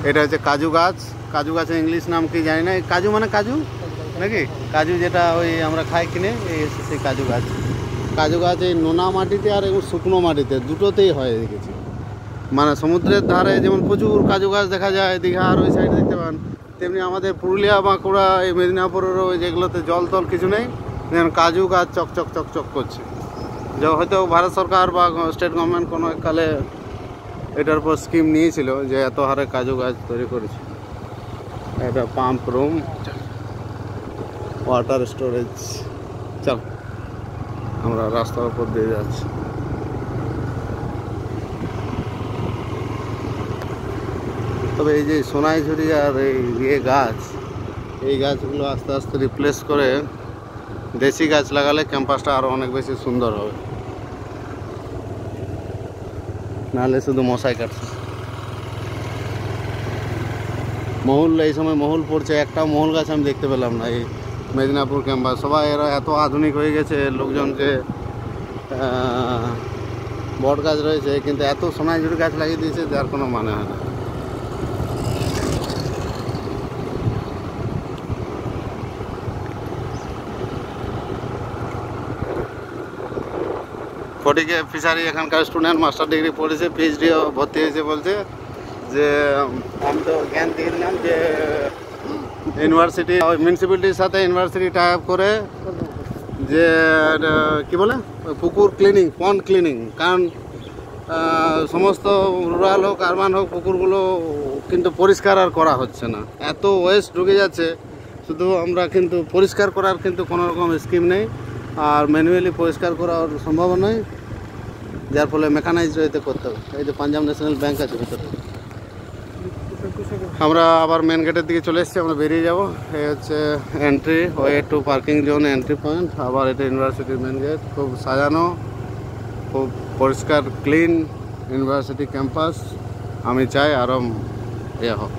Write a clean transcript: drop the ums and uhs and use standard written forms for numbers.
এটা হচ্ছে কাজু গাছ। কাজু গাছের ইংলিশ নাম কি জানি না। কাজু মানে কাজু নাকি, কাজু যেটা ওই আমরা খাই কিনে, এই সেই কাজু গাছ। কাজু গাছ এই নোনা মাটিতে আর শুকনো মাটিতে দুটোতেই হয় দেখেছি। মানে সমুদ্রের ধারে যেমন প্রচুর কাজু গাছ দেখা যায়, দীঘার ওই সাইডে দেখতে পান, তেমনি আমাদের পুরুলিয়া বাঁকুড়া এই মেদিনীপুরেরও ওই যেগুলোতে জল টল কিছু নেই, যেমন কাজু গাছ চকচক চকচক করছে। যে হয়তো ভারত সরকার বা স্টেট গভর্নমেন্ট কোনো কালে এটার উপর স্কিম নিয়েছিল যে এত হারে কাজু গাছ তৈরি করেছে। এটা পাম্প রুম, ওয়াটার স্টোরেজ। চল আমরা রাস্তার উপর দিয়ে যাচ্ছি। তবে এই যে সোনাইঝুরি আর এই গাছ, এই গাছগুলো আস্তে আস্তে রিপ্লেস করে দেশি গাছ লাগালে ক্যাম্পাসটা আরও অনেক বেশি সুন্দর হবে, নাহলে শুধু মশাই কাটছে। মহুল, এই সময় মহুল পড়ছে, একটা মহুল গাছ আমি দেখতে পেলাম না এই মেদিনীপুর ক্যাম্পাস। সবাই এরা এত আধুনিক হয়ে গেছে, লোকজনকে বট গাছ রয়েছে কিন্তু এত সোনাইঝুরি গাছ লাগিয়ে দিয়েছে যার কোনো মানে হয় না। ফটিকে ফিশারি এখানকার স্টুডেন্ট মাস্টার ডিগ্রি পড়েছে, পিএইচডিও ভর্তি হয়েছে, বলছে যে আমি তো জ্ঞান দিয়ে দিলাম যে ইউনিভার্সিটি ওই মিউনিসিপ্যালিটির সাথে ইউনিভার্সিটি টাই আপ করে যে কি বলে পুকুর ক্লিনিং, পন্ড ক্লিনিং। কারণ সমস্ত রুরাল হোক আরবান হোক পুকুরগুলো কিন্তু পরিষ্কার আর করা হচ্ছে না, এত ওয়েস্ট ঢুকে যাচ্ছে। শুধু আমরা কিন্তু পরিষ্কার করার কিন্তু কোনো রকম স্কিম নেই, আর ম্যানুয়ালি পরিষ্কার করার সম্ভাবনা নয়, যার ফলে মেকানাইজ এতে করতে হবে। এই যে পাঞ্জাব ন্যাশনাল ব্যাংক আছে ভিতরে। আমরা আবার মেন গেটের দিকে চলে এসেছি, আমরা বেরিয়ে যাব। এই হচ্ছে entry way to parking zone, entry point. আবার এটা ইউনিভার্সিটির মেন গেট, খুব সাজানো, খুব পরিষ্কার ক্লিন ইউনিভার্সিটি ক্যাম্পাস। আমি চাই আরও হোক।